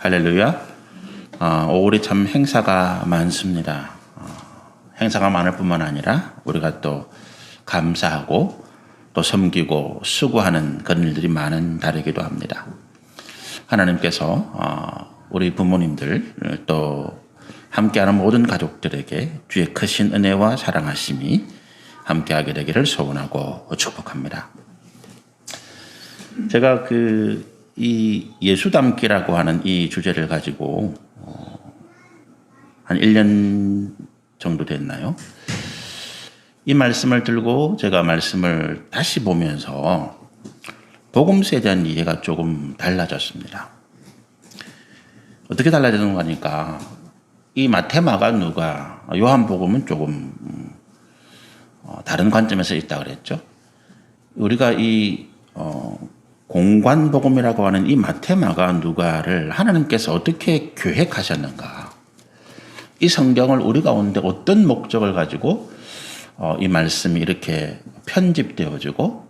할렐루야. 5월이 참 행사가 많습니다. 행사가 많을 뿐만 아니라 우리가 또 감사하고 또 섬기고 수고하는 그런 일들이 많은 달이기도 합니다. 하나님께서 우리 부모님들 또 함께하는 모든 가족들에게 주의 크신 은혜와 사랑하심이 함께하게 되기를 소원하고 축복합니다. 제가 이 예수 닮기라고 하는 이 주제를 가지고 한 1년 정도 됐나요? 이 말씀을 들고 제가 말씀을 다시 보면서 복음서에 대한 이해가 조금 달라졌습니다. 어떻게 달라지는 거니까 이 마태, 마가, 누가, 요한복음은 조금 다른 관점에서 있다 그랬죠. 우리가 이 공관복음이라고 하는 이 마태, 마가, 누가를 하나님께서 어떻게 계획하셨는가? 이 성경을 우리 가운데 어떤 목적을 가지고 이 말씀이 이렇게 편집되어지고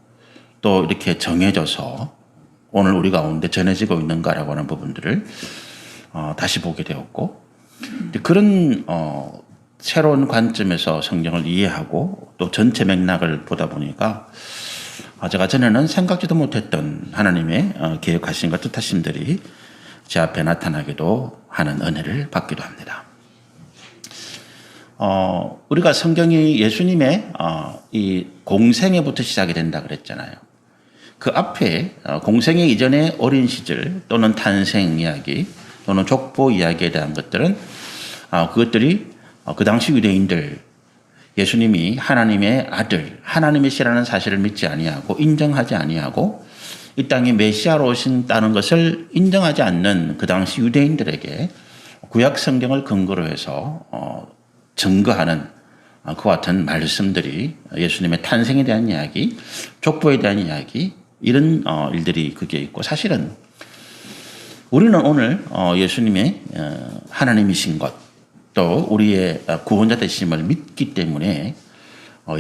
또 이렇게 정해져서 오늘 우리 가운데 전해지고 있는가라고 하는 부분들을 다시 보게 되었고, 그런 새로운 관점에서 성경을 이해하고 또 전체 맥락을 보다 보니까 제가 전에는 생각지도 못했던 하나님의 계획하신 뜻하심들이 제 앞에 나타나기도 하는 은혜를 받기도 합니다. 우리가 성경이 예수님의 이 공생애부터 시작이 된다 그랬잖아요. 그 앞에 공생애 이전의 어린 시절 또는 탄생 이야기 또는 족보 이야기에 대한 것들은 그것들이 그 당시 유대인들 예수님이 하나님의 아들, 하나님이시라는 사실을 믿지 아니하고 인정하지 아니하고 이 땅에 메시아로 오신다는 것을 인정하지 않는 그 당시 유대인들에게 구약 성경을 근거로 해서 증거하는 그와 같은 말씀들이 예수님의 탄생에 대한 이야기, 족보에 대한 이야기, 이런 일들이 그게 있고, 사실은 우리는 오늘 예수님의 하나님이신 것, 또 우리의 구원자 되심을 믿기 때문에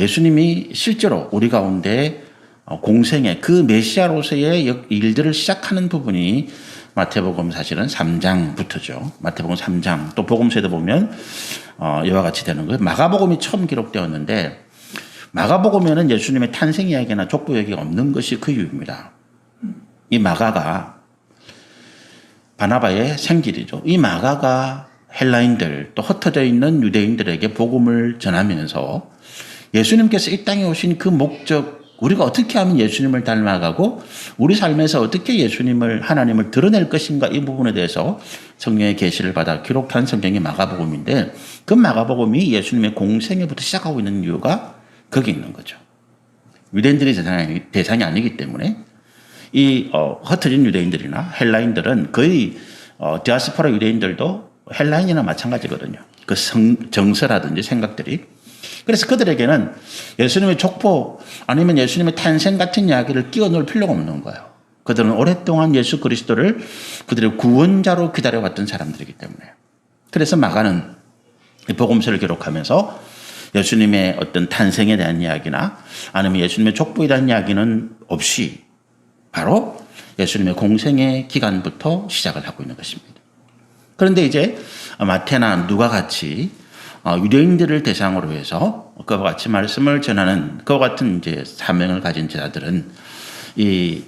예수님이 실제로 우리 가운데 공생의 그 메시아로서의 일들을 시작하는 부분이 마태복음 사실은 3장부터죠. 마태복음 3장, 또 복음서에도 보면 이와 같이 되는 거예요. 마가복음이 처음 기록되었는데 마가복음에는 예수님의 탄생 이야기나 족보 이야기가 없는 것이 그 이유입니다. 이 마가가 바나바의 생길이죠. 이 마가가 헬라인들 또 흩어져 있는 유대인들에게 복음을 전하면서 예수님께서 이 땅에 오신 그 목적, 우리가 어떻게 하면 예수님을 닮아가고 우리 삶에서 어떻게 예수님을, 하나님을 드러낼 것인가, 이 부분에 대해서 성령의 계시를 받아 기록한 성경이 마가복음인데, 그 마가복음이 예수님의 공생애부터 시작하고 있는 이유가 거기 있는 거죠. 유대인들이 대상이 아니기 때문에 이 흩어진 유대인들이나 헬라인들은 거의 디아스포라 유대인들도 헬라인이나 마찬가지거든요. 그 정서라든지 생각들이. 그래서 그들에게는 예수님의 족보 아니면 예수님의 탄생 같은 이야기를 끼워 넣을 필요가 없는 거예요. 그들은 오랫동안 예수 그리스도를 그들의 구원자로 기다려왔던 사람들이기 때문에. 그래서 마가는 이 복음서를 기록하면서 예수님의 어떤 탄생에 대한 이야기나 아니면 예수님의 족보에 대한 이야기는 없이 바로 예수님의 공생의 기간부터 시작을 하고 있는 것입니다. 그런데 이제 마태나 누가 같이 유대인들을 대상으로 해서 그와 같이 말씀을 전하는 그와 같은 이제 사명을 가진 자들은 이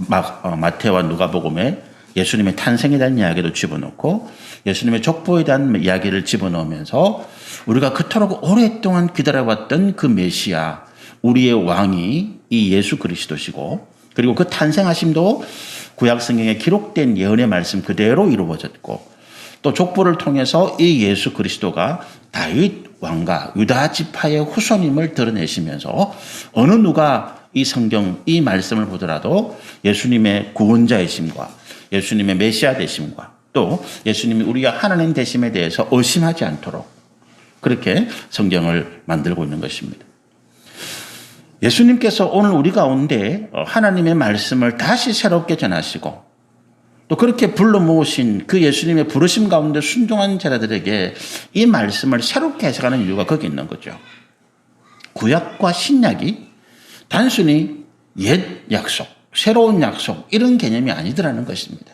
마태와 누가복음에 예수님의 탄생에 대한 이야기도 집어넣고 예수님의 족보에 대한 이야기를 집어넣으면서 우리가 그토록 오랫동안 기다려왔던 그 메시아, 우리의 왕이 이 예수 그리스도시고, 그리고 그 탄생하심도 구약 성경에 기록된 예언의 말씀 그대로 이루어졌고, 또 족보를 통해서 이 예수 그리스도가 다윗 왕과 유다 지파의 후손임을 드러내시면서 어느 누가 이 성경, 이 말씀을 보더라도 예수님의 구원자이심과 예수님의 메시아 되심과 또 예수님이 우리가 하나님 되심에 대해서 의심하지 않도록 그렇게 성경을 만들고 있는 것입니다. 예수님께서 오늘 우리 가운데 하나님의 말씀을 다시 새롭게 전하시고 또 그렇게 불러 모으신 그 예수님의 부르심 가운데 순종한 자들에게 이 말씀을 새롭게 해석하는 이유가 거기 있는 거죠. 구약과 신약이 단순히 옛 약속, 새로운 약속 이런 개념이 아니더라는 것입니다.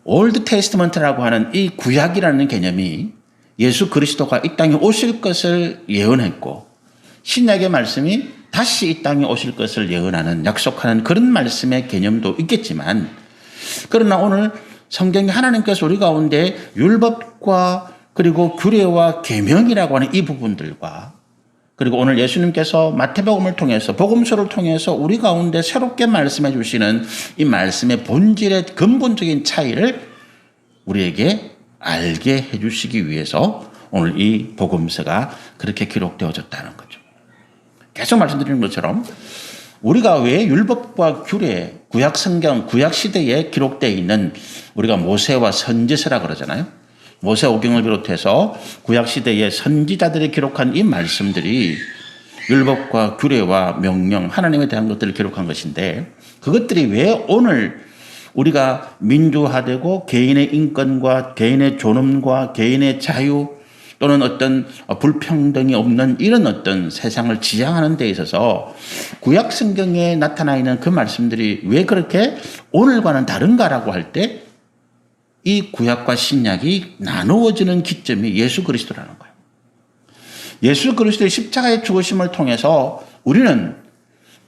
올드 테스트먼트라고 하는 이 구약이라는 개념이 예수 그리스도가 이 땅에 오실 것을 예언했고 신약의 말씀이 다시 이 땅에 오실 것을 예언하는 약속하는 그런 말씀의 개념도 있겠지만 그러나 오늘 성경에 하나님께서 우리 가운데 율법과 그리고 규례와 계명이라고 하는 이 부분들과 그리고 오늘 예수님께서 마태복음을 통해서 복음서를 통해서 우리 가운데 새롭게 말씀해 주시는 이 말씀의 본질의 근본적인 차이를 우리에게 알게 해 주시기 위해서 오늘 이 복음서가 그렇게 기록되어졌다는 거죠. 계속 말씀드리는 것처럼 우리가 왜 율법과 규례, 구약 성경, 구약 시대에 기록되어 있는 우리가 모세와 선지서라 그러잖아요. 모세오경을 비롯해서 구약 시대의 선지자들이 기록한 이 말씀들이 율법과 규례와 명령, 하나님에 대한 것들을 기록한 것인데 그것들이 왜 오늘 우리가 민주화되고 개인의 인권과 개인의 존엄과 개인의 자유 또는 어떤 불평등이 없는 이런 어떤 세상을 지향하는 데 있어서 구약 성경에 나타나 있는 그 말씀들이 왜 그렇게 오늘과는 다른가라고 할 때 이 구약과 신약이 나누어지는 기점이 예수 그리스도라는 거예요. 예수 그리스도의 십자가의 죽으심을 통해서 우리는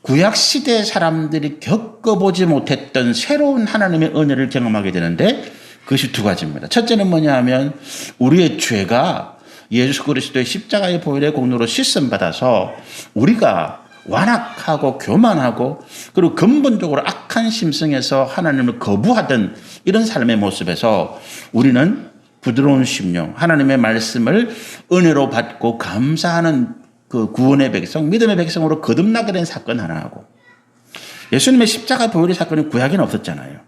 구약 시대 사람들이 겪어보지 못했던 새로운 하나님의 은혜를 경험하게 되는데 그것이 두 가지입니다. 첫째는 뭐냐 하면 우리의 죄가 예수 그리스도의 십자가의 보혈의 공로로 씻음받아서 우리가 완악하고 교만하고 그리고 근본적으로 악한 심성에서 하나님을 거부하던 이런 삶의 모습에서 우리는 부드러운 심령, 하나님의 말씀을 은혜로 받고 감사하는 그 구원의 백성, 믿음의 백성으로 거듭나게 된 사건 하나하고 예수님의 십자가 보혈의 사건이 구약에는 없었잖아요.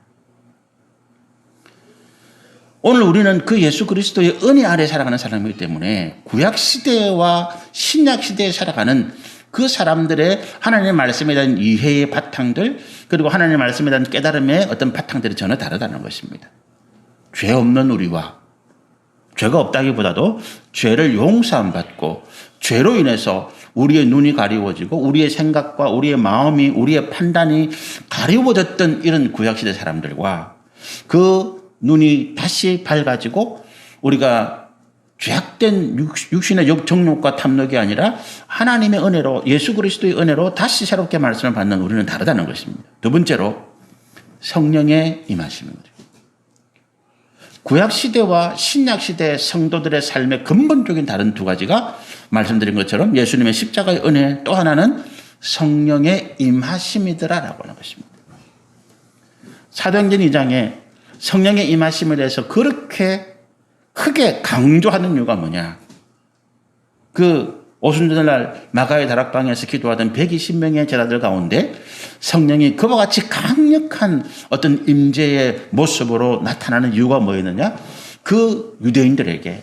오늘 우리는 그 예수 그리스도의 은혜 아래 살아가는 사람이기 때문에 구약 시대와 신약 시대에 살아가는 그 사람들의 하나님의 말씀에 대한 이해의 바탕들 그리고 하나님의 말씀에 대한 깨달음의 어떤 바탕들이 전혀 다르다는 것입니다. 죄 없는 우리와 죄가 없다기보다도 죄를 용서함 받고 죄로 인해서 우리의 눈이 가리워지고 우리의 생각과 우리의 마음이 우리의 판단이 가리워졌던 이런 구약시대 사람들과 그 눈이 다시 밝아지고 우리가 죄악된 육신의 정욕과 탐욕이 아니라 하나님의 은혜로 예수 그리스도의 은혜로 다시 새롭게 말씀을 받는 우리는 다르다는 것입니다. 두 번째로 성령의 임하심입니다. 구약 시대와 신약 시대의 성도들의 삶의 근본적인 다른 두 가지가 말씀드린 것처럼 예수님의 십자가의 은혜 또 하나는 성령의 임하심이더라라고 하는 것입니다. 사도행전 2장에 성령의 임하심에 대해서 그렇게 크게 강조하는 이유가 뭐냐? 그 오순절날 마가의 다락방에서 기도하던 120명의 제자들 가운데 성령이 그와 같이 강력한 어떤 임재의 모습으로 나타나는 이유가 뭐였느냐? 그 유대인들에게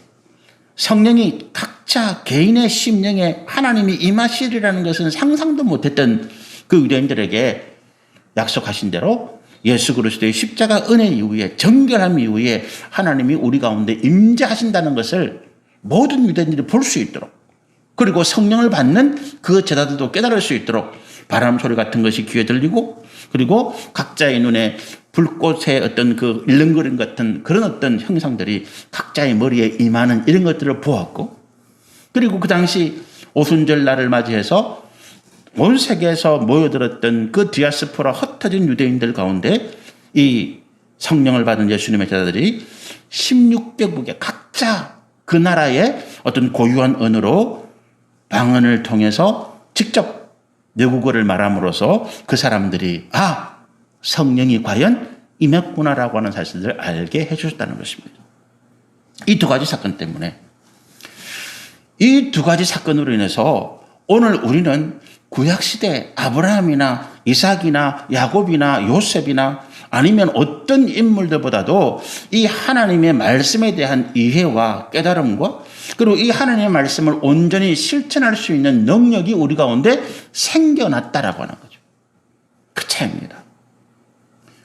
성령이 각자 개인의 심령에 하나님이 임하시리라는 것은 상상도 못했던 그 유대인들에게 약속하신 대로 예수 그리스도의 십자가 은혜 이후에 정결함 이후에 하나님이 우리 가운데 임재하신다는 것을 모든 유대인들이 볼 수 있도록 그리고 성령을 받는 그 제자들도 깨달을 수 있도록 바람 소리 같은 것이 귀에 들리고 그리고 각자의 눈에 불꽃의 어떤 그 일렁거림 같은 그런 어떤 형상들이 각자의 머리에 임하는 이런 것들을 보았고 그리고 그 당시 오순절 날을 맞이해서 온 세계에서 모여들었던 그 디아스포라 흩어진 유대인들 가운데 이 성령을 받은 예수님의 제자들이 16개국의 각자 그 나라의 어떤 고유한 언어로 방언을 통해서 직접 외국어를 말함으로써 그 사람들이 성령이 과연 임했구나라고 하는 사실을 알게 해주셨다는 것입니다. 이 두 가지 사건 때문에 이 두 가지 사건으로 인해서 오늘 우리는 구약시대 아브라함이나 이삭이나 야곱이나 요셉이나 아니면 어떤 인물들보다도 이 하나님의 말씀에 대한 이해와 깨달음과 그리고 이 하나님의 말씀을 온전히 실천할 수 있는 능력이 우리 가운데 생겨났다라고 하는 거죠. 그 차이입니다.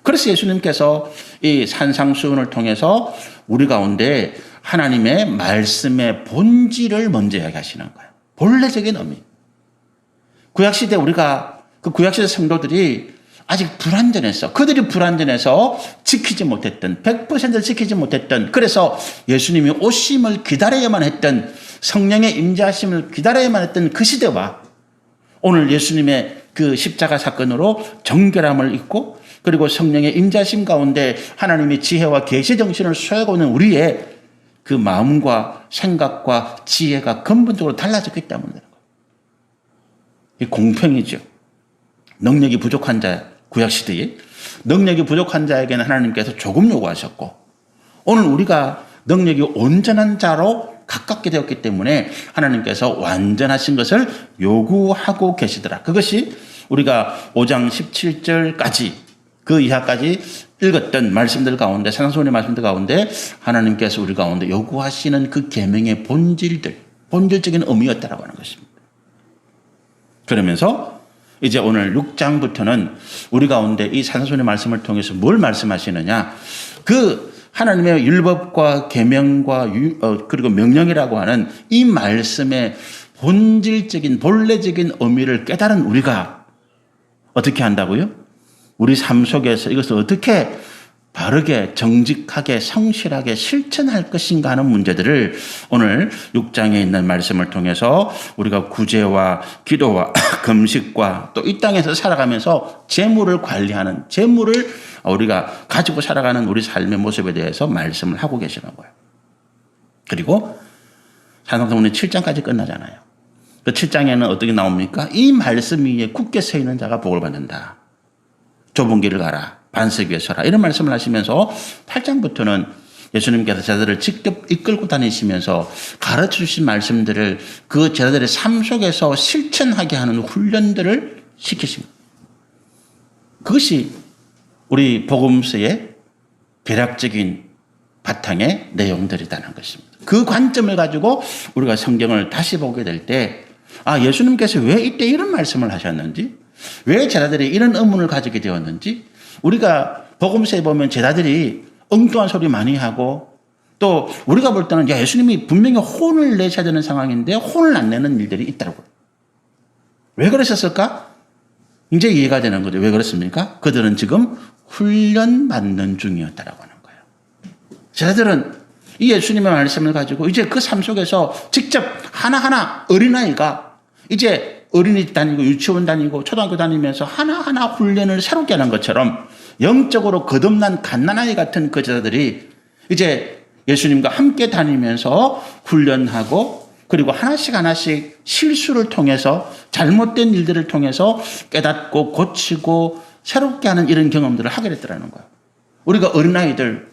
그래서 예수님께서 이 산상수훈을 통해서 우리 가운데 하나님의 말씀의 본질을 먼저 이야기하시는 거예요. 본래적인 의미. 구약시대 우리가 그 구약시대 성도들이 아직 불완전했어. 그들이 불완전해서 지키지 못했던, 100% 지키지 못했던, 그래서 예수님이 오심을 기다려야만 했던, 성령의 임재하심을 기다려야만 했던 그 시대와 오늘 예수님의 그 십자가 사건으로 정결함을 잊고 그리고 성령의 임재하심 가운데 하나님의 지혜와 계시 정신을 소유하고 있는 우리의 그 마음과 생각과 지혜가 근본적으로 달라졌기 때문에 이 공평이죠. 능력이 부족한 자, 구약시대에 능력이 부족한 자에게는 하나님께서 조금 요구하셨고 오늘 우리가 능력이 온전한 자로 가깝게 되었기 때문에 하나님께서 완전하신 것을 요구하고 계시더라. 그것이 우리가 5장 17절까지 그 이하까지 읽었던 말씀들 가운데 산상수훈의 말씀들 가운데 하나님께서 우리 가운데 요구하시는 그 계명의 본질적인 의미였다라고 하는 것입니다. 그러면서 이제 오늘 6장부터는 우리 가운데 이 산상수훈의 말씀을 통해서 뭘 말씀하시느냐 그 하나님의 율법과 계명과 그리고 명령이라고 하는 이 말씀의 본질적인 본래적인 의미를 깨달은 우리가 어떻게 한다고요? 우리 삶 속에서 이것을 어떻게 바르게 정직하게 성실하게 실천할 것인가 하는 문제들을 오늘 6장에 있는 말씀을 통해서 우리가 구제와 기도와 금식과 또 이 땅에서 살아가면서 재물을 관리하는 재물을 우리가 가지고 살아가는 우리 삶의 모습에 대해서 말씀을 하고 계시는 거예요. 그리고 산상수훈이 7장까지 끝나잖아요. 그 7장에는 어떻게 나옵니까? 이 말씀 위에 굳게 서 있는 자가 복을 받는다. 좁은 길을 가라. 반석 위에 서라. 이런 말씀을 하시면서 8장부터는 예수님께서 제자들을 직접 이끌고 다니시면서 가르쳐 주신 말씀들을 그 제자들의 삶 속에서 실천하게 하는 훈련들을 시키십니다. 그것이 우리 복음서의 개략적인 바탕의 내용들이라는 것입니다. 그 관점을 가지고 우리가 성경을 다시 보게 될 때 예수님께서 왜 이때 이런 말씀을 하셨는지 왜 제자들이 이런 의문을 가지게 되었는지 우리가 복음서에 보면 제자들이 엉뚱한 소리 많이 하고 또 우리가 볼 때는 예수님이 분명히 혼을 내셔야 되는 상황인데 혼을 안 내는 일들이 있다고. 왜 그러셨을까? 이제 이해가 되는 거죠. 왜 그렇습니까? 그들은 지금 훈련받는 중이었다라고 하는 거예요. 제자들은 이 예수님의 말씀을 가지고 이제 그 삶 속에서 직접 하나하나 어린아이가 이제 어린이집 다니고 유치원 다니고 초등학교 다니면서 하나하나 훈련을 새롭게 하는 것처럼 영적으로 거듭난 갓난아이 같은 그 제자들이 이제 예수님과 함께 다니면서 훈련하고 그리고 하나씩 실수를 통해서 잘못된 일들을 통해서 깨닫고 고치고 새롭게 하는 이런 경험들을 하게 됐더라는 거예요. 우리가 어린아이들,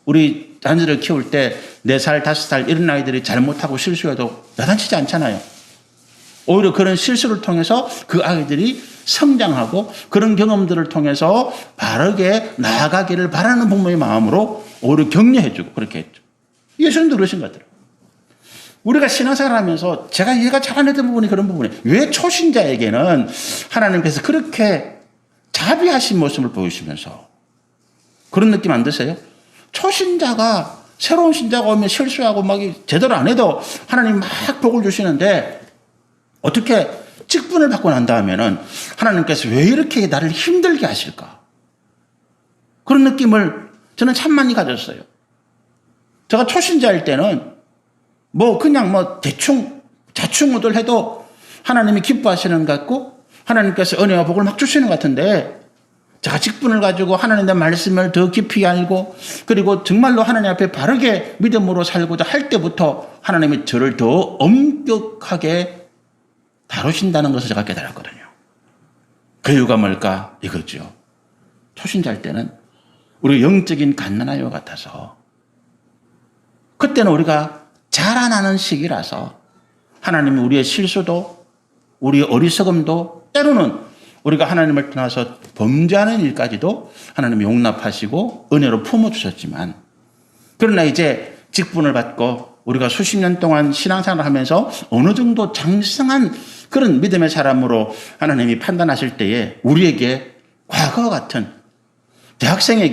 우리 자녀들을 키울 때 4살, 5살 이런 아이들이 잘못하고 실수해도 야단치지 않잖아요. 오히려 그런 실수를 통해서 그 아이들이 성장하고 그런 경험들을 통해서 바르게 나아가기를 바라는 부모의 마음으로 오히려 격려해주고 그렇게 했죠. 예수님도 그러신 것 같더라고요. 우리가 신앙생활 하면서 제가 이해가 잘 안 됐던 부분이 그런 부분이에요. 왜 초신자에게는 하나님께서 그렇게 자비하신 모습을 보이시면서 그런 느낌 안 드세요? 초신자가 새로운 신자가 오면 실수하고 막 제대로 안 해도 하나님 막 복을 주시는데 어떻게 직분을 받고 난 다음에는 하나님께서 왜 이렇게 나를 힘들게 하실까? 그런 느낌을 저는 참 많이 가졌어요. 제가 초신자일 때는 그냥 대충 자충우돌 해도 하나님이 기뻐하시는 것 같고 하나님께서 은혜와 복을 막 주시는 것 같은데 제가 직분을 가지고 하나님의 말씀을 더 깊이 알고 그리고 정말로 하나님 앞에 바르게 믿음으로 살고자 할 때부터 하나님이 저를 더 엄격하게 다루신다는 것을 제가 깨달았거든요. 그 이유가 뭘까? 이거죠. 초신자일 때는 우리 영적인 갓난아이와 같아서 그때는 우리가 자라나는 시기라서 하나님이 우리의 실수도 우리의 어리석음도 때로는 우리가 하나님을 떠나서 범죄하는 일까지도 하나님이 용납하시고 은혜로 품어주셨지만 그러나 이제 직분을 받고 우리가 수십 년 동안 신앙생활을 하면서 어느 정도 장성한 그런 믿음의 사람으로 하나님이 판단하실 때에 우리에게 과거와 같은 대학생이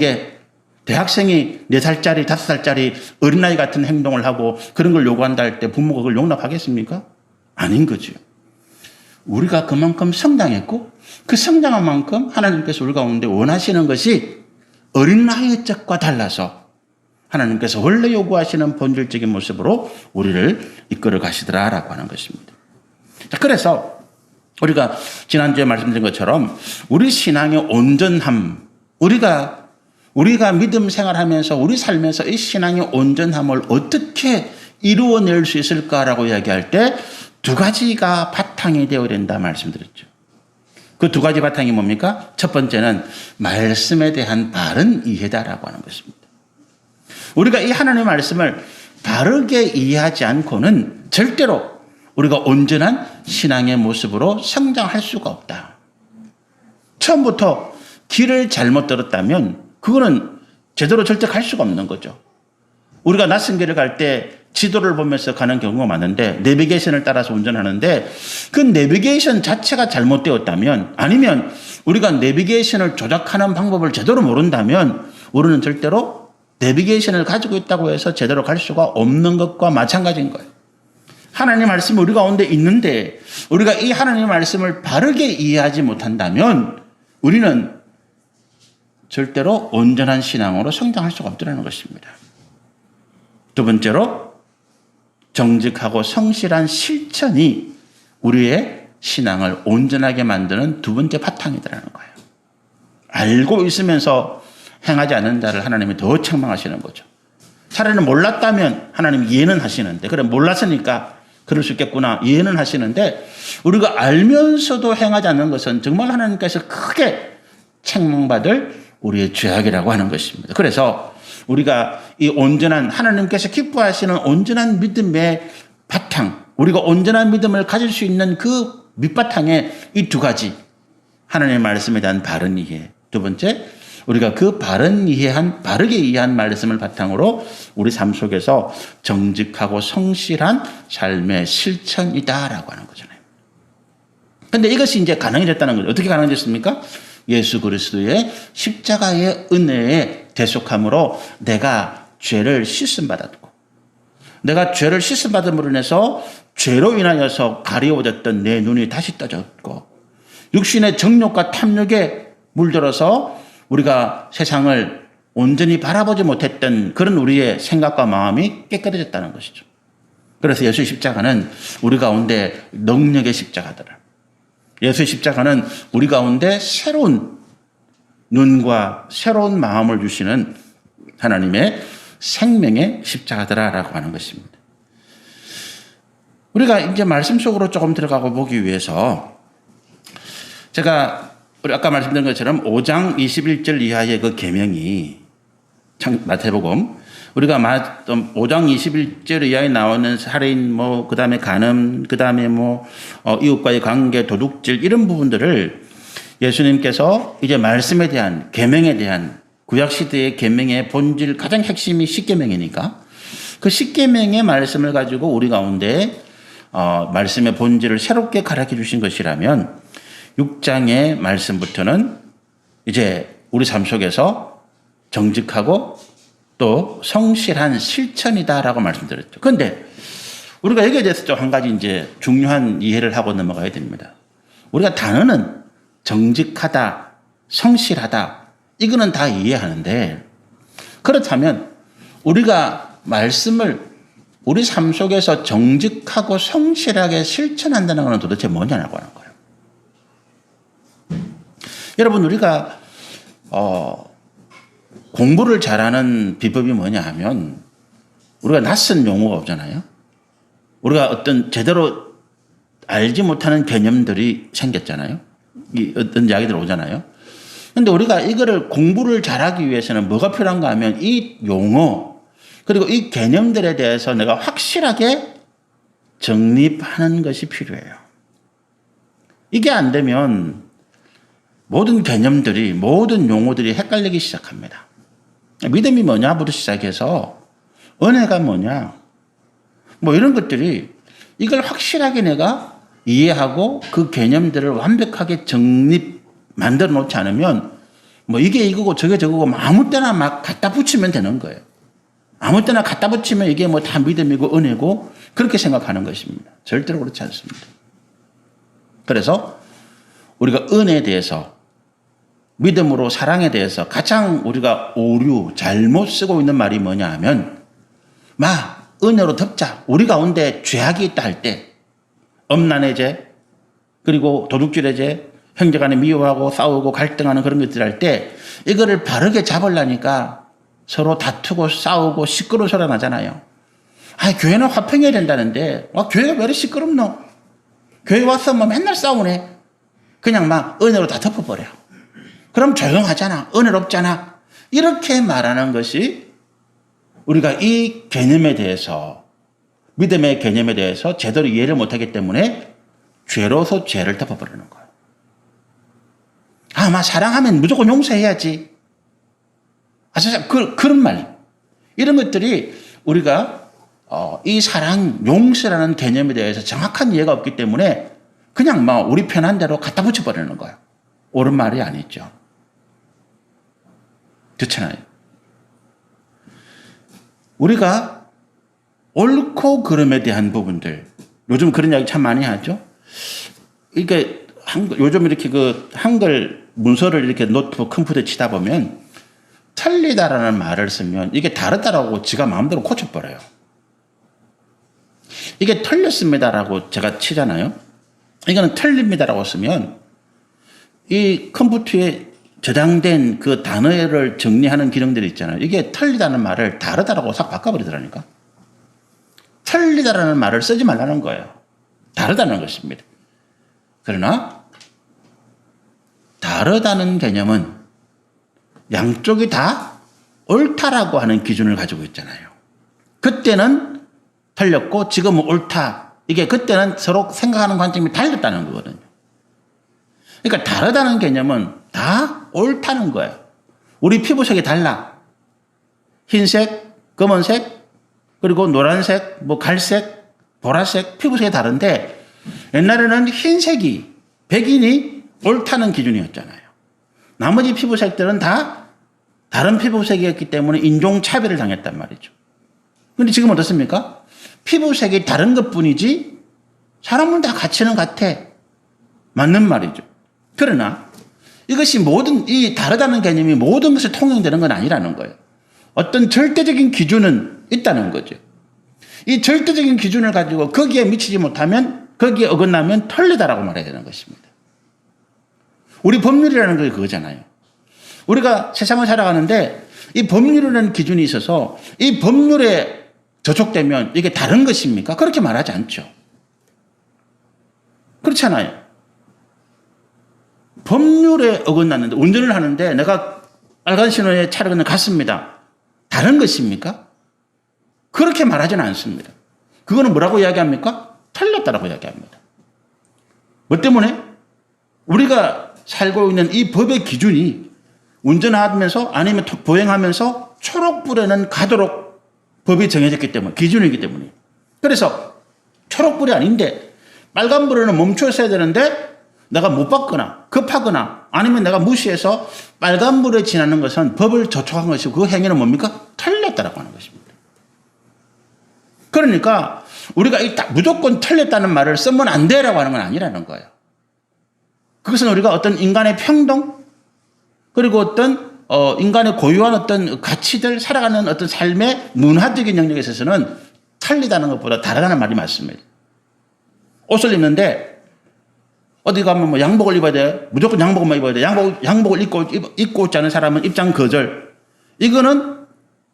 4살짜리 5살짜리 어린아이 같은 행동을 하고 그런 걸 요구한다 할 때 부모가 그걸 용납하겠습니까? 아닌 거죠. 우리가 그만큼 성장했고 그 성장한 만큼 하나님께서 우리 가운데 원하시는 것이 어린 나이의 적과 달라서 하나님께서 원래 요구하시는 본질적인 모습으로 우리를 이끌어 가시더라라고 하는 것입니다. 자, 그래서 우리가 지난주에 말씀드린 것처럼 우리 신앙의 온전함, 우리가 믿음 생활하면서 우리 삶에서 이 신앙의 온전함을 어떻게 이루어낼 수 있을까라고 이야기할 때 두 가지가 바탕이 되어야 된다 말씀드렸죠. 그 두 가지 바탕이 뭡니까? 첫 번째는 말씀에 대한 바른 이해다라고 하는 것입니다. 우리가 이 하나님의 말씀을 바르게 이해하지 않고는 절대로 우리가 온전한 신앙의 모습으로 성장할 수가 없다. 처음부터 길을 잘못 들었다면 그거는 제대로 절대 갈 수가 없는 거죠. 우리가 낯선 길을 갈 때 지도를 보면서 가는 경우가 많은데 내비게이션을 따라서 운전하는데 그 내비게이션 자체가 잘못되었다면 아니면 우리가 내비게이션을 조작하는 방법을 제대로 모른다면 우리는 절대로 내비게이션을 가지고 있다고 해서 제대로 갈 수가 없는 것과 마찬가지인 거예요. 하나님의 말씀이 우리 가운데 있는데 우리가 이 하나님의 말씀을 바르게 이해하지 못한다면 우리는 절대로 온전한 신앙으로 성장할 수가 없다는 것입니다. 두 번째로 정직하고 성실한 실천이 우리의 신앙을 온전하게 만드는 두 번째 바탕이라는 거예요. 알고 있으면서 행하지 않는 자를 하나님이 더 책망하시는 거죠. 차라리 몰랐다면 하나님 이해는 하시는데 그래 몰랐으니까 그럴 수 있겠구나 이해는 하시는데 우리가 알면서도 행하지 않는 것은 정말 하나님께서 크게 책망받을 우리의 죄악이라고 하는 것입니다. 그래서 우리가 이 온전한 하나님께서 기뻐하시는 온전한 믿음의 바탕, 우리가 온전한 믿음을 가질 수 있는 그 밑바탕에 이 두 가지 하나님의 말씀에 대한 바른 이해, 두 번째 우리가 그 바르게 이해한 말씀을 바탕으로 우리 삶 속에서 정직하고 성실한 삶의 실천이다라고 하는 거잖아요. 그런데 이것이 이제 가능해졌다는 거죠. 어떻게 가능해졌습니까? 예수 그리스도의 십자가의 은혜에 대속함으로 내가 죄를 씻음받았고 내가 죄를 씻음받음으로 인해서 죄로 인하여서 가려워졌던 내 눈이 다시 떠졌고 육신의 정욕과 탐욕에 물들어서 우리가 세상을 온전히 바라보지 못했던 그런 우리의 생각과 마음이 깨끗해졌다는 것이죠. 그래서 예수의 십자가는 우리 가운데 능력의 십자가더라. 예수의 십자가는 우리 가운데 새로운 눈과 새로운 마음을 주시는 하나님의 생명의 십자가더라라고 하는 것입니다. 우리가 이제 말씀 속으로 조금 들어가고 보기 위해서 제가 우리 아까 말씀드린 것처럼 5장 21절 이하의 그 계명이 마태복음 우리가 5장 21절 이하에 나오는 살인 그다음에 간음 그다음에 이웃과의 관계 도둑질 이런 부분들을 예수님께서 이제 말씀에 대한 계명에 대한 구약 시대의 계명의 본질 가장 핵심이 십계명이니까 그 십계명의 말씀을 가지고 우리 가운데 말씀의 본질을 새롭게 가르쳐 주신 것이라면 6장의 말씀부터는 이제 우리 삶 속에서 정직하고 또 성실한 실천이다라고 말씀드렸죠. 그런데 우리가 여기에 대해서 좀 한 가지 이제 중요한 이해를 하고 넘어가야 됩니다. 우리가 단어는 정직하다, 성실하다 이거는 다 이해하는데 그렇다면 우리가 말씀을 우리 삶 속에서 정직하고 성실하게 실천한다는 것은 도대체 뭐냐고 하는 거예요. 여러분 우리가 공부를 잘하는 비법이 뭐냐 하면 우리가 낯선 용어가 오잖아요. 우리가 어떤 제대로 알지 못하는 개념들이 생겼잖아요. 어떤 이야기들 오잖아요. 그런데 우리가 이거를 공부를 잘하기 위해서는 뭐가 필요한가 하면 이 용어 그리고 이 개념들에 대해서 내가 확실하게 정립하는 것이 필요해요. 이게 안 되면 모든 개념들이 모든 용어들이 헷갈리기 시작합니다. 믿음이 뭐냐부터 시작해서 은혜가 뭐냐 이런 것들이 이걸 확실하게 내가 이해하고 그 개념들을 완벽하게 만들어 놓지 않으면 이게 이거고 저게 저거고 아무 때나 막 갖다 붙이면 되는 거예요. 아무 때나 갖다 붙이면 이게 다 믿음이고 은혜고 그렇게 생각하는 것입니다. 절대로 그렇지 않습니다. 그래서 우리가 은혜에 대해서, 믿음으로 사랑에 대해서 가장 우리가 오류, 잘못 쓰고 있는 말이 뭐냐 하면, 은혜로 덮자. 우리 가운데 죄악이 있다 할 때, 엄난의 죄, 그리고 도둑질의 죄, 형제간에 미워하고 싸우고 갈등하는 그런 것들 할 때, 이거를 바르게 잡으려니까 서로 다투고 싸우고 시끄러운 소리가 나잖아요. 교회는 화평해야 된다는데, 교회가 왜 이렇게 시끄럽노? 교회 와서 맨날 싸우네. 그냥 은혜로 다 덮어버려. 그럼 조용하잖아. 은혜롭잖아. 이렇게 말하는 것이 우리가 이 개념에 대해서, 믿음의 개념에 대해서 제대로 이해를 못하기 때문에 죄로서 죄를 덮어버리는 거예요. 사랑하면 무조건 용서해야지. 그런 말. 이런 것들이 우리가 이 사랑, 용서라는 개념에 대해서 정확한 이해가 없기 때문에 그냥 우리 편한 대로 갖다 붙여버리는 거예요. 옳은 말이 아니죠. 그렇잖아요. 우리가 옳고 그름에 대한 부분들, 요즘 그런 이야기 참 많이 하죠. 이게 요즘 이렇게 한글 문서를 이렇게 노트북 컴퓨터에 치다 보면 틀리다라는 말을 쓰면 이게 다르다라고 지가 마음대로 고쳐버려요. 이게 틀렸습니다라고 제가 치잖아요. 이거는 틀립니다라고 쓰면 이 컴퓨터에 저장된 그 단어를 정리하는 기능들이 있잖아요. 이게 틀리다는 말을 다르다라고 싹 바꿔버리더라니까. 틀리다라는 말을 쓰지 말라는 거예요. 다르다는 것입니다. 그러나 다르다는 개념은 양쪽이 다 옳다라고 하는 기준을 가지고 있잖아요. 그때는 틀렸고 지금은 옳다. 이게 그때는 서로 생각하는 관점이 달렸다는 거거든요. 그러니까 다르다는 개념은 다 옳다는 거예요. 우리 피부색이 달라. 흰색, 검은색, 그리고 노란색, 갈색, 보라색, 피부색이 다른데 옛날에는 흰색이, 백인이 옳다는 기준이었잖아요. 나머지 피부색들은 다 다른 피부색이었기 때문에 인종차별을 당했단 말이죠. 그런데 지금 어떻습니까? 피부색이 다른 것 뿐이지 사람은 다 가치는 같아. 맞는 말이죠. 그러나 이것이 이 다르다는 개념이 모든 것을 통용되는 건 아니라는 거예요. 어떤 절대적인 기준은 있다는 거죠. 이 절대적인 기준을 가지고 거기에 미치지 못하면, 거기에 어긋나면 틀리다라고 말해야 되는 것입니다. 우리 법률이라는 게 그거잖아요. 우리가 세상을 살아가는데 이 법률이라는 기준이 있어서 이 법률에 저촉되면 이게 다른 것입니까? 그렇게 말하지 않죠. 그렇잖아요. 법률에 어긋났는데, 운전을 하는데 내가 빨간 신호에 차를 그냥 갔습니다. 다른 것입니까? 그렇게 말하지는 않습니다. 그거는 뭐라고 이야기합니까? 틀렸다라고 이야기합니다. 뭐 때문에? 우리가 살고 있는 이 법의 기준이 운전하면서 아니면 보행하면서 초록불에는 가도록 법이 정해졌기 때문에, 기준이기 때문에. 그래서 초록불이 아닌데 빨간불에는 멈춰서야 되는데 내가 못 봤거나 급하거나 아니면 내가 무시해서 빨간불에 지나는 것은 법을 저촉한 것이고 그 행위는 뭡니까? 틀렸다라고 하는 것입니다. 그러니까 우리가 무조건 틀렸다는 말을 쓰면 안 돼라고 하는 건 아니라는 거예요. 그것은 우리가 어떤 인간의 평등, 그리고 어떤 인간의 고유한 어떤 가치들, 살아가는 어떤 삶의 문화적인 영역에 있어서는 틀리다는 것보다 다르다는 말이 맞습니다. 옷을 입는데 어디 가면 양복을 입어야 돼. 무조건 양복만 입어야 돼. 양복을 입고 있지 않은 사람은 입장 거절. 이거는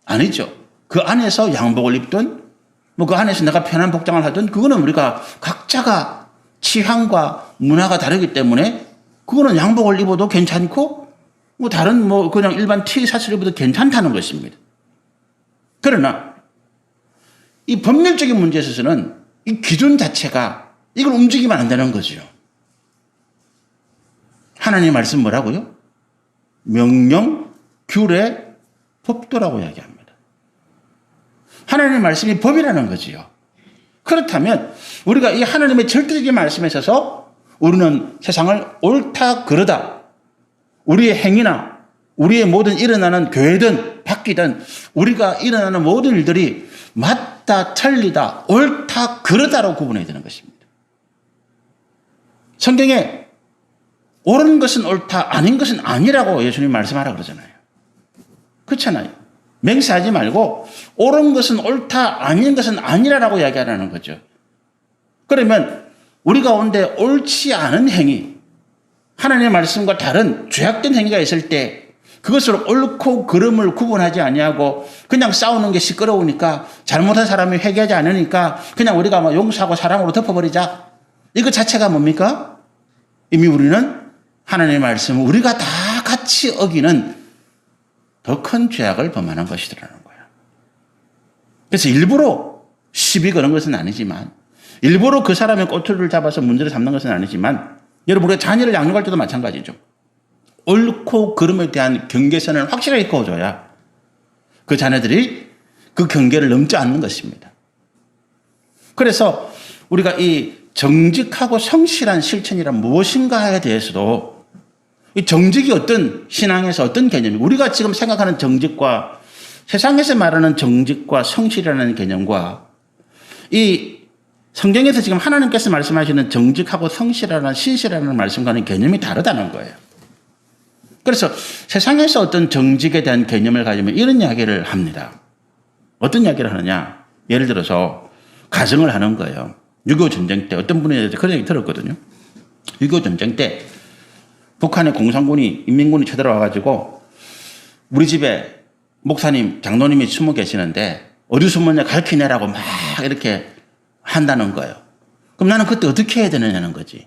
아니죠. 그 안에서 양복을 입든 그 안에서 내가 편한 복장을 하든 그거는 우리가 각자가 취향과 문화가 다르기 때문에 그거는 양복을 입어도 괜찮고 다른 그냥 일반 티셔츠를 입어도 괜찮다는 것입니다. 그러나 이 법률적인 문제에 있어서는 이 기준 자체가 이걸 움직이면 안 되는 거죠. 하나님 말씀 뭐라고요? 명령, 규례, 법도라고 이야기합니다. 하나님의 말씀이 법이라는 거지요. 그렇다면 우리가 이 하나님의 절대적인 말씀에 있어서 우리는 세상을 옳다 그르다, 우리의 행위나 우리의 모든 일어나는 교회든 바뀌든 우리가 일어나는 모든 일들이 맞다 틀리다 옳다 그르다로 구분해야 되는 것입니다. 성경에 옳은 것은 옳다, 아닌 것은 아니라고 예수님 말씀하라 그러잖아요. 그렇잖아요. 맹세하지 말고 옳은 것은 옳다, 아닌 것은 아니라라고 이야기하라는 거죠. 그러면 우리 가운데 옳지 않은 행위, 하나님의 말씀과 다른 죄악된 행위가 있을 때 그것을 옳고 그름을 구분하지 아니하고 그냥 싸우는 게 시끄러우니까 잘못한 사람이 회개하지 않으니까 그냥 우리가 뭐 용서하고 사랑으로 덮어버리자. 이거 자체가 뭡니까? 이미 우리는 하나님의 말씀을 우리가 다 같이 어기는 더 큰 죄악을 범하는 것이더라는 거예요. 그래서 일부러 시비 거는 것은 아니지만, 일부러 그 사람의 꼬투리를 잡아서 문제를 삼는 것은 아니지만, 여러분 우리가 자녀를 양육할 때도 마찬가지죠. 옳고 그름에 대한 경계선을 확실하게 그어줘야 그 자녀들이 그 경계를 넘지 않는 것입니다. 그래서 우리가 이 정직하고 성실한 실천이란 무엇인가에 대해서도 이 정직이 어떤 신앙에서 어떤 개념이 우리가 지금 생각하는 정직과 세상에서 말하는 정직과 성실이라는 개념과 이 성경에서 지금 하나님께서 말씀하시는 정직하고 성실하는 신실하는 말씀과는 개념이 다르다는 거예요. 그래서 세상에서 어떤 정직에 대한 개념을 가지면 이런 이야기를 합니다. 어떤 이야기를 하느냐? 예를 들어서 가정을 하는 거예요. 6.25 전쟁 때 어떤 분이 그런 얘기 들었거든요. 6.25 전쟁 때 북한의 공산군이 인민군이 쳐들어와가지고 우리 집에 목사님, 장로님이 숨어 계시는데 어디 숨었냐 가르치내라고 막 이렇게 한다는 거예요. 그럼 나는 그때 어떻게 해야 되느냐는 거지.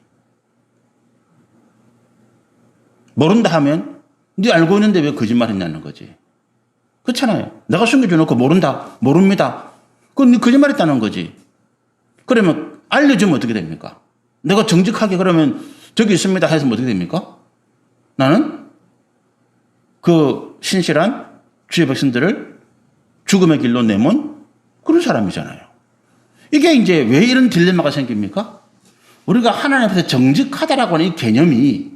모른다 하면 네 알고 있는데 왜 거짓말 했냐는 거지. 그렇잖아요. 내가 숨겨줘놓고 모른다, 모릅니다. 그건 네 거짓말 했다는 거지. 그러면 알려주면 어떻게 됩니까? 내가 정직하게 그러면 저기 있습니다 해서 어떻게 됩니까? 나는 그 신실한 주의 백성들을 죽음의 길로 내몬 그런 사람이잖아요. 이게 이제 왜 이런 딜레마가 생깁니까? 우리가 하나님 앞에서 정직하다라고 하는 이 개념이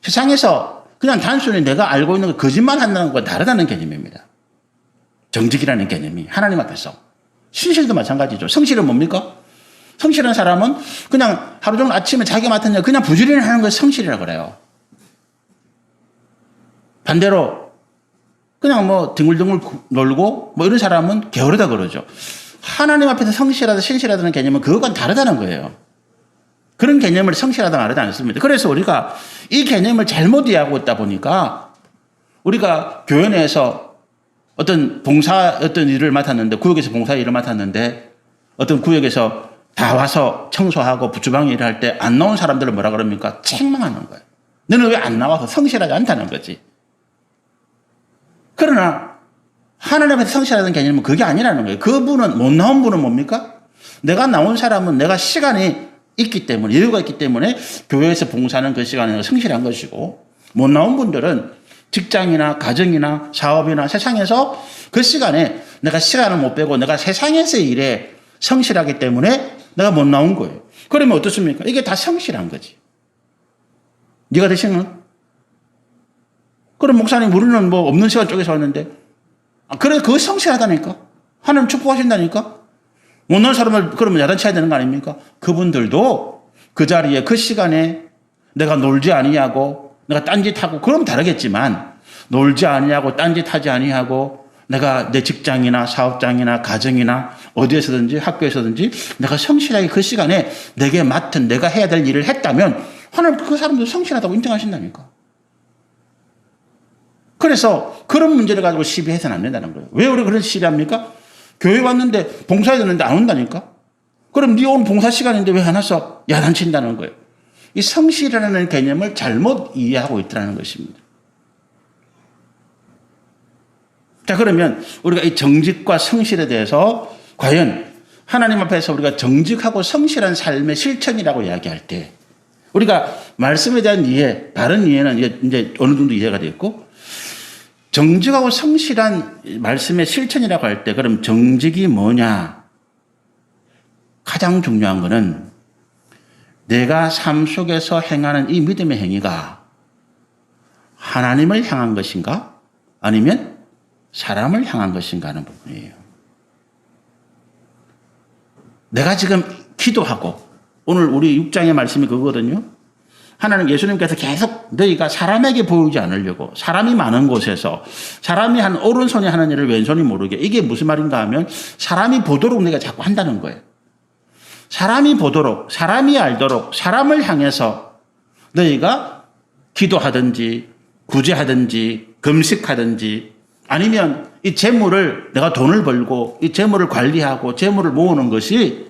세상에서 그냥 단순히 내가 알고 있는 거 거짓말 한다는 것과 다르다는 개념입니다. 정직이라는 개념이 하나님 앞에서. 신실도 마찬가지죠. 성실은 뭡니까? 성실한 사람은 그냥 하루 종일 아침에 자기가 맡은 일 그냥 부지런히 하는 걸 성실이라고 그래요. 반대로 그냥 뭐 뒹굴뒹굴 놀고 뭐 이런 사람은 게으르다 그러죠. 하나님 앞에서 성실하다 신실하다는 개념은 그것과는 다르다는 거예요. 그런 개념을 성실하다 말하지 않습니다. 그래서 우리가 이 개념을 잘못 이해하고 있다 보니까 우리가 교회 내에서 어떤 봉사 어떤 일을 맡았는데 구역에서 봉사 일을 맡았는데 어떤 구역에서 다 와서 청소하고 주방 일을 할 때 안 나온 사람들을 뭐라 그럽니까? 책망하는 거예요. 너는 왜 안 나와서 성실하지 않다는 거지. 그러나 하나님 앞에서 성실하다는 개념은 그게 아니라는 거예요. 그분은 못 나온 분은 뭡니까? 내가 나온 사람은 내가 시간이 있기 때문에 여유가 있기 때문에 교회에서 봉사하는 그 시간에 성실한 것이고 못 나온 분들은 직장이나 가정이나 사업이나 세상에서 그 시간에 내가 시간을 못 빼고 내가 세상에서의 일에 성실하기 때문에 내가 못 나온 거예요. 그러면 어떻습니까? 이게 다 성실한 거지. 네가 대신은 그럼 목사님 우리는 뭐 없는 시간 쪽에서 왔는데 그래 그거 성실하다니까. 하나님 축복하신다니까. 못난 사람을 그러면 야단쳐야 되는 거 아닙니까? 그분들도 그 자리에 그 시간에 내가 놀지 아니하고 내가 딴짓하고 그럼 다르겠지만 놀지 아니하고 딴짓하지 아니하고 내가 내 직장이나 사업장이나 가정이나 어디에서든지 학교에서든지 내가 성실하게 그 시간에 내게 맡은 내가 해야 될 일을 했다면 하나님 그 사람도 성실하다고 인정하신다니까. 그래서 그런 문제를 가지고 시비해서는 안 된다는 거예요. 왜 우리가 그런 시비합니까? 교회 왔는데 봉사해야 되는데 안 온다니까? 그럼 네 오늘 봉사 시간인데 왜 안 와서 야단친다는 거예요. 이 성실이라는 개념을 잘못 이해하고 있다는 것입니다. 자, 그러면 우리가 이 정직과 성실에 대해서 과연 하나님 앞에서 우리가 정직하고 성실한 삶의 실천이라고 이야기할 때 우리가 말씀에 대한 이해, 바른 이해는 이제 어느 정도 이해가 됐고 정직하고 성실한 말씀의 실천이라고 할 때 그럼 정직이 뭐냐? 가장 중요한 것은 내가 삶 속에서 행하는 이 믿음의 행위가 하나님을 향한 것인가? 아니면 사람을 향한 것인가 하는 부분이에요. 내가 지금 기도하고 오늘 우리 6장의 말씀이 그거거든요. 하나님 예수님께서 계속 너희가 사람에게 보이지 않으려고 사람이 많은 곳에서 사람이 한 오른손이 하는 일을 왼손이 모르게 이게 무슨 말인가 하면 사람이 보도록 내가 자꾸 한다는 거예요. 사람이 보도록 사람이 알도록 사람을 향해서 너희가 기도하든지 구제하든지 금식하든지 아니면 이 재물을 내가 돈을 벌고 이 재물을 관리하고 재물을 모으는 것이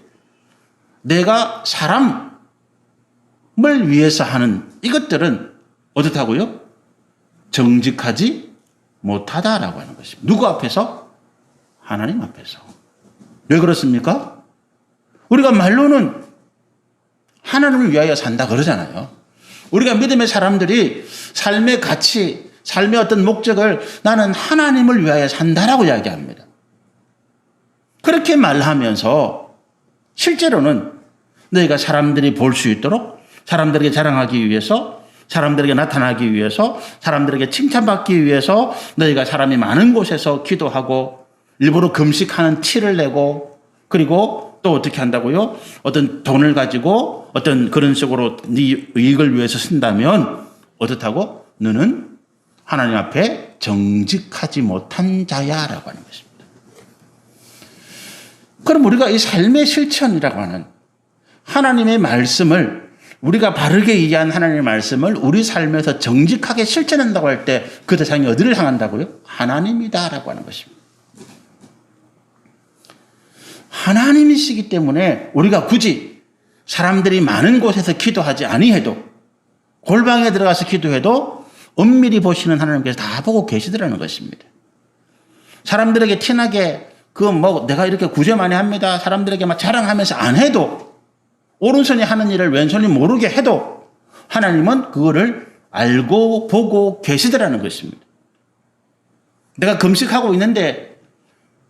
내가 사람을 위해서 하는 이것들은 어떻다고요? 정직하지 못하다라고 하는 것입니다. 누구 앞에서? 하나님 앞에서. 왜 그렇습니까? 우리가 말로는 하나님을 위하여 산다 그러잖아요. 우리가 믿음의 사람들이 삶의 가치, 삶의 어떤 목적을 나는 하나님을 위하여 산다라고 이야기합니다. 그렇게 말하면서 실제로는 너희가 사람들이 볼 수 있도록 사람들에게 자랑하기 위해서 사람들에게 나타나기 위해서 사람들에게 칭찬받기 위해서 너희가 사람이 많은 곳에서 기도하고 일부러 금식하는 티를 내고 그리고 또 어떻게 한다고요? 어떤 돈을 가지고 어떤 그런 식으로 네 이익을 위해서 쓴다면 어떻다고? 너는 하나님 앞에 정직하지 못한 자야라고 하는 것입니다. 그럼 우리가 이 삶의 실천이라고 하는 하나님의 말씀을 우리가 바르게 이해한 하나님의 말씀을 우리 삶에서 정직하게 실천한다고 할 때 그 대상이 어디를 향한다고요? 하나님이다라고 하는 것입니다. 하나님이시기 때문에 우리가 굳이 사람들이 많은 곳에서 기도하지 아니해도 골방에 들어가서 기도해도 엄밀히 보시는 하나님께서 다 보고 계시더라는 것입니다. 사람들에게 티나게 내가 이렇게 구제 많이 합니다. 사람들에게 막 자랑하면서 안 해도 오른손이 하는 일을 왼손이 모르게 해도 하나님은 그거를 알고 보고 계시더라는 것입니다. 내가 금식하고 있는데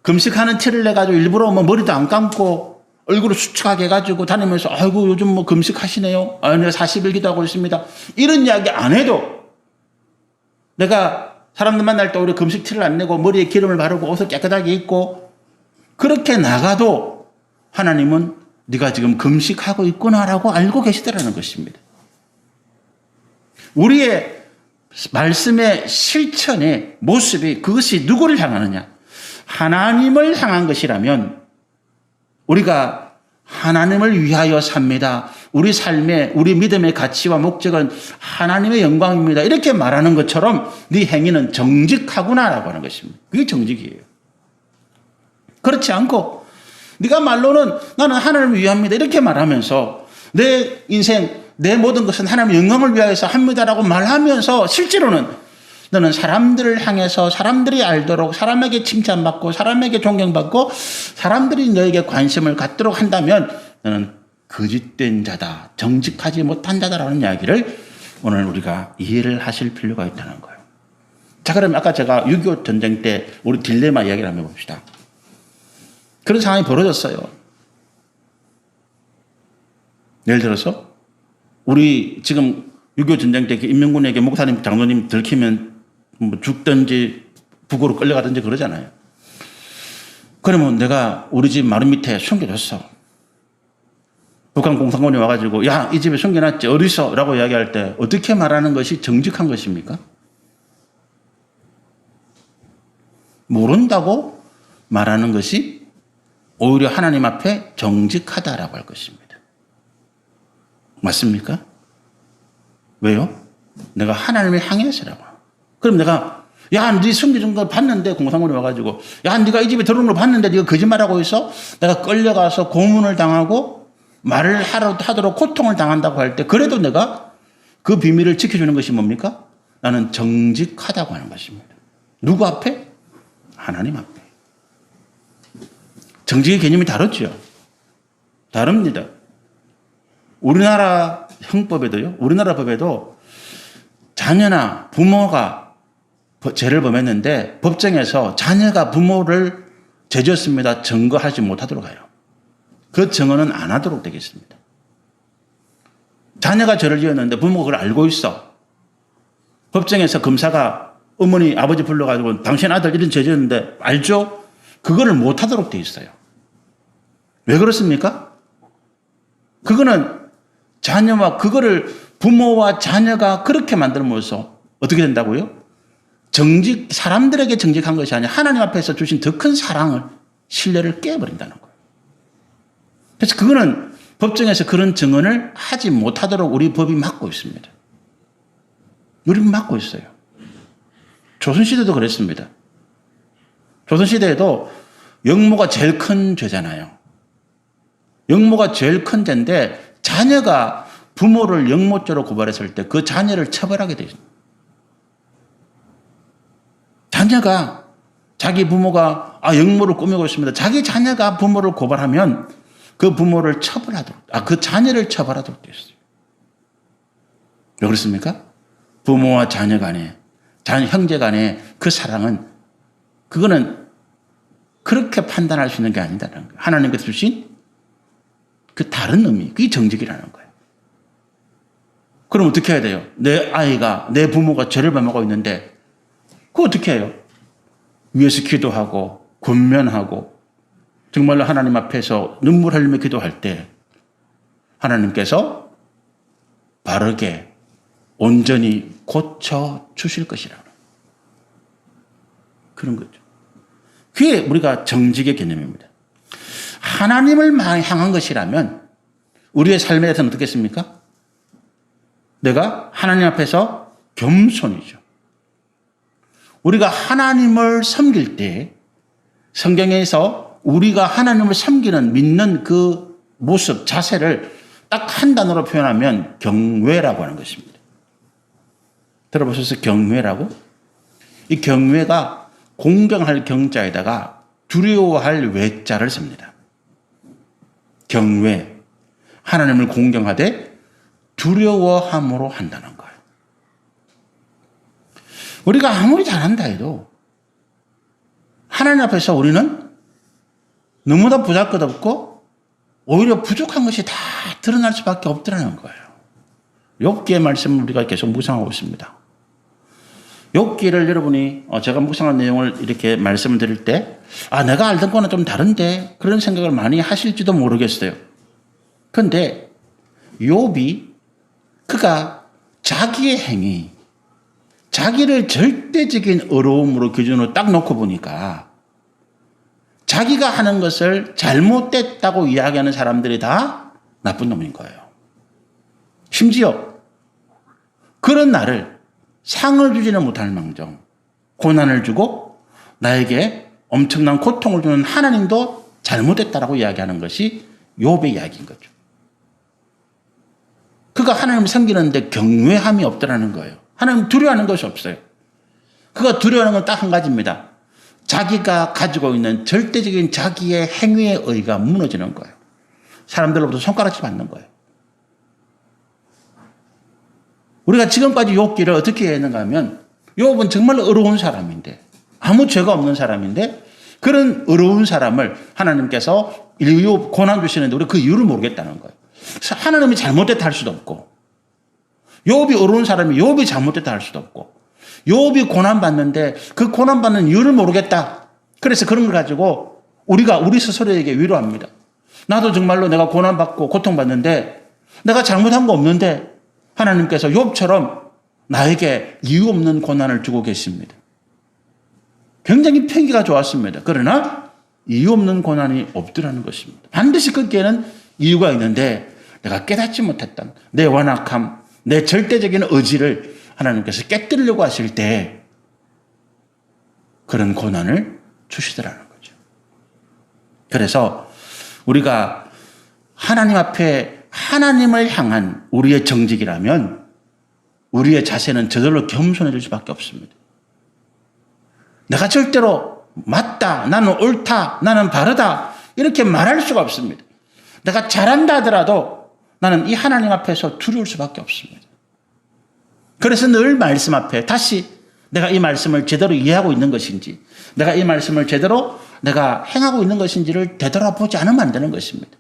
금식하는 티를 내가지고 일부러 머리도 안 감고 얼굴을 수축하게 해가지고 다니면서 아이고 요즘 금식하시네요. 내가 40일 기도하고 있습니다. 이런 이야기 안 해도 내가 사람들 만날 때 오히려 금식 티를 안 내고 머리에 기름을 바르고 옷을 깨끗하게 입고 그렇게 나가도 하나님은 네가 지금 금식하고 있구나라고 알고 계시더라는 것입니다. 우리의 말씀의 실천의 모습이 그것이 누구를 향하느냐? 하나님을 향한 것이라면 우리가 하나님을 위하여 삽니다. 우리 삶의 우리 믿음의 가치와 목적은 하나님의 영광입니다. 이렇게 말하는 것처럼 네 행위는 정직하구나라고 하는 것입니다. 그게 정직이에요. 그렇지 않고 네가 말로는 나는 하나님을 위합니다. 이렇게 말하면서 내 인생 내 모든 것은 하나님의 영광을 위하여서 합니다라고 말하면서 실제로는 너는 사람들을 향해서 사람들이 알도록 사람에게 칭찬받고 사람에게 존경받고 사람들이 너에게 관심을 갖도록 한다면 너는 거짓된 자다, 정직하지 못한 자다라는 이야기를 오늘 우리가 이해를 하실 필요가 있다는 거예요. 자, 그럼 아까 제가 6.25 전쟁 때 우리 딜레마 이야기를 한번 해봅시다. 그런 상황이 벌어졌어요. 예를 들어서 우리 지금 6.25 전쟁 때 인명군에게 목사님, 장로님 들키면 죽든지 북으로 끌려가든지 그러잖아요. 그러면 내가 우리 집 마루 밑에 숨겨줬어. 북한 공산군이 와가지고 야, 이 집에 숨겨놨지 어디서? 라고 이야기할 때 어떻게 말하는 것이 정직한 것입니까? 모른다고 말하는 것이 오히려 하나님 앞에 정직하다라고 할 것입니다. 맞습니까? 왜요? 내가 하나님을 향해서라고. 그럼 내가 야, 네 숨겨준 걸 봤는데 공산군이 와가지고 야, 네가 이 집에 들어오는 걸 봤는데 네가 거짓말하고 있어? 내가 끌려가서 고문을 당하고 말을 하도록 고통을 당한다고 할 때 그래도 내가 그 비밀을 지켜주는 것이 뭡니까? 나는 정직하다고 하는 것입니다. 누구 앞에? 하나님 앞에. 정직의 개념이 다르죠. 다릅니다. 우리나라 형법에도요, 우리나라 법에도 자녀나 부모가 죄를 범했는데 법정에서 자녀가 부모를 죄졌습니다 증거하지 못하도록 해요. 그 증언은 안 하도록 되겠습니다. 자녀가 죄를 지었는데 부모가 그걸 알고 있어. 법정에서 검사가 어머니, 아버지 불러가지고 당신 아들 이런 죄 지었는데 알죠? 그거를 못하도록 돼 있어요. 왜 그렇습니까? 그거는 자녀와 그거를 부모와 자녀가 그렇게 만들어서 어떻게 된다고요? 사람들에게 정직한 것이 아니라 하나님 앞에서 주신 더 큰 사랑을, 신뢰를 깨버린다는 거예요. 그래서 그거는 법정에서 그런 증언을 하지 못하도록 우리 법이 막고 있습니다. 우리 막고 있어요. 조선시대도 그랬습니다. 조선시대에도 영모가 제일 큰 죄잖아요. 영모가 제일 큰 죄인데 자녀가 부모를 영모죄로 고발했을 때 그 자녀를 처벌하게 되어 있습니다. 자녀가 자기 부모가 영모를 꾸미고 있습니다. 자기 자녀가 부모를 고발하면 그 부모를 처벌하도록, 그 자녀를 처벌하도록 되어 있어요. 왜 그렇습니까? 부모와 자녀 간에, 형제 간에 그 사랑은, 그거는 그렇게 판단할 수 있는 게 아니다는 거예요. 하나님께서 주신 그 다른 의미, 그게 정직이라는 거예요. 그럼 어떻게 해야 돼요? 내 아이가, 내 부모가 죄를 범하고 있는데, 그거 어떻게 해요? 위에서 기도하고, 권면하고, 정말로 하나님 앞에서 눈물 흘리며 기도할 때, 하나님께서 바르게, 온전히 고쳐 주실 것이라고. 그런 거죠. 그게 우리가 정직의 개념입니다. 하나님을 향한 것이라면 우리의 삶에 대해서는 어떻겠습니까? 내가 하나님 앞에서 겸손이죠. 우리가 하나님을 섬길 때 성경에서 우리가 하나님을 섬기는, 믿는 그 모습, 자세를 딱 한 단어로 표현하면 경외라고 하는 것입니다. 들어보셔서 경외라고? 이 경외가 공경할 경자에다가 두려워할 외자를 씁니다. 경외, 하나님을 공경하되 두려워함으로 한다는 거예요. 우리가 아무리 잘한다 해도 하나님 앞에서 우리는 너무나 보잘것없고 오히려 부족한 것이 다 드러날 수밖에 없더라는 거예요. 욥기의 말씀을 우리가 계속 묵상하고 있습니다. 욥기를 여러분이 제가 묵상한 내용을 이렇게 말씀을 드릴 때 내가 알던 거는 좀 다른데 그런 생각을 많이 하실지도 모르겠어요. 그런데 욥이 그가 자기의 행위, 자기를 절대적인 어려움으로 기준으로 딱 놓고 보니까 자기가 하는 것을 잘못됐다고 이야기하는 사람들이 다 나쁜 놈인 거예요. 심지어 그런 나를 상을 주지는 못할 망정 고난을 주고 나에게 엄청난 고통을 주는 하나님도 잘못했다라고 이야기하는 것이 욥의 이야기인 거죠. 그가 하나님을 섬기는데 경외함이 없더라는 거예요. 하나님 두려워하는 것이 없어요. 그가 두려워하는 건 딱 한 가지입니다. 자기가 가지고 있는 절대적인 자기의 행위의 의의가 무너지는 거예요. 사람들로부터 손가락질 받는 거예요. 우리가 지금까지 욥기를 어떻게 했는가 하면 욥은 정말 어려운 사람인데 아무 죄가 없는 사람인데 그런 어려운 사람을 하나님께서 욥 고난 주시는데 우리가 그 이유를 모르겠다는 거예요. 하나님이 잘못됐다 할 수도 없고 욥이 어려운 사람이 욥이 잘못됐다 할 수도 없고 욥이 고난받는데 그 고난받는 이유를 모르겠다. 그래서 그런 걸 가지고 우리가 우리 스스로에게 위로합니다. 나도 정말로 내가 고난받고 고통받는데 내가 잘못한 거 없는데 하나님께서 욥처럼 나에게 이유 없는 고난을 주고 계십니다. 굉장히 평기가 좋았습니다. 그러나 이유 없는 고난이 없더라는 것입니다. 반드시 거기에는 이유가 있는데 내가 깨닫지 못했던 내 완악함, 내 절대적인 의지를 하나님께서 깨뜨리려고 하실 때 그런 고난을 주시더라는 거죠. 그래서 우리가 하나님 앞에 하나님을 향한 우리의 정직이라면 우리의 자세는 저절로 겸손해질 수밖에 없습니다. 내가 절대로 맞다, 나는 옳다, 나는 바르다 이렇게 말할 수가 없습니다. 내가 잘한다 하더라도 나는 이 하나님 앞에서 두려울 수밖에 없습니다. 그래서 늘 말씀 앞에 다시 내가 이 말씀을 제대로 이해하고 있는 것인지 내가 이 말씀을 제대로 내가 행하고 있는 것인지를 되돌아보지 않으면 안 되는 것입니다.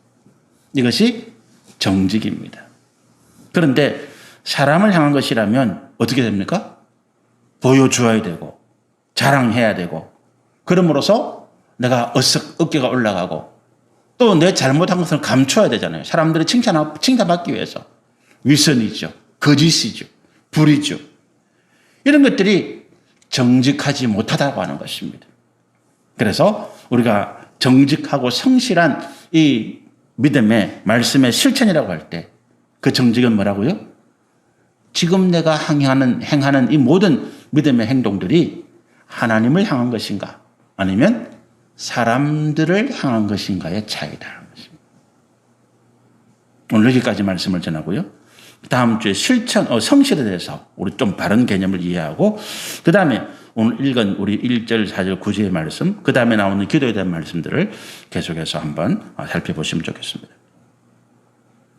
이것이 정직입니다. 그런데 사람을 향한 것이라면 어떻게 됩니까? 보여주어야 되고 자랑해야 되고 그럼으로써 내가 어깨가 올라가고 또 내 잘못한 것을 감춰야 되잖아요. 사람들이 칭찬받기 위해서 위선이죠. 거짓이죠. 불이죠. 이런 것들이 정직하지 못하다고 하는 것입니다. 그래서 우리가 정직하고 성실한 이 믿음의 말씀의 실천이라고 할 때 그 정직은 뭐라고요? 지금 내가 행하는 이 모든 믿음의 행동들이 하나님을 향한 것인가 아니면 사람들을 향한 것인가의 차이다. 오늘 여기까지 말씀을 전하고요. 다음 주에 성실에 대해서 우리 좀 바른 개념을 이해하고 그 다음에 오늘 읽은 우리 1절, 4절, 9절의 말씀 그 다음에 나오는 기도에 대한 말씀들을 계속해서 한번 살펴보시면 좋겠습니다.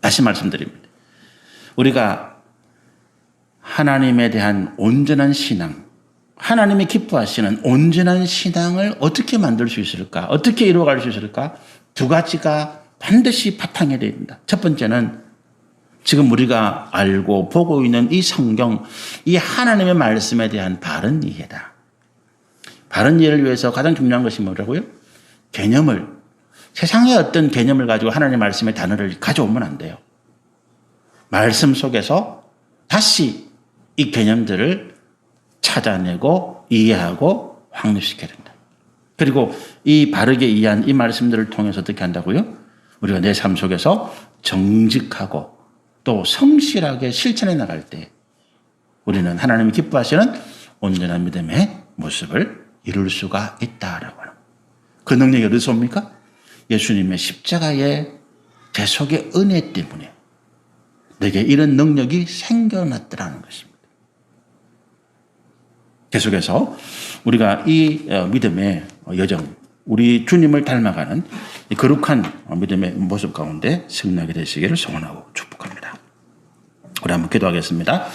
다시 말씀드립니다. 우리가 하나님에 대한 온전한 신앙, 하나님이 기뻐하시는 온전한 신앙을 어떻게 만들 수 있을까? 어떻게 이루어갈 수 있을까? 두 가지가 반드시 바탕에 되어 있습니다. 첫 번째는 지금 우리가 알고 보고 있는 이 성경, 이 하나님의 말씀에 대한 바른 이해다. 바른 이해를 위해서 가장 중요한 것이 뭐라고요? 개념을, 세상의 어떤 개념을 가지고 하나님의 말씀의 단어를 가져오면 안 돼요. 말씀 속에서 다시 이 개념들을 찾아내고 이해하고 확립시켜야 된다. 그리고 이 바르게 이해한 이 말씀들을 통해서 어떻게 한다고요? 우리가 내 삶 속에서 정직하고 또 성실하게 실천해 나갈 때 우리는 하나님이 기뻐하시는 온전한 믿음의 모습을 이룰 수가 있다라고 하는 그 능력이 어디서 옵니까? 예수님의 십자가의 대속의 은혜 때문에 내게 이런 능력이 생겨났더라는 것입니다. 계속해서 우리가 이 믿음의 여정, 우리 주님을 닮아가는 이 거룩한 믿음의 모습 가운데 승리하게 되시기를 소원하고 축복합니다. 우리 한번 기도하겠습니다.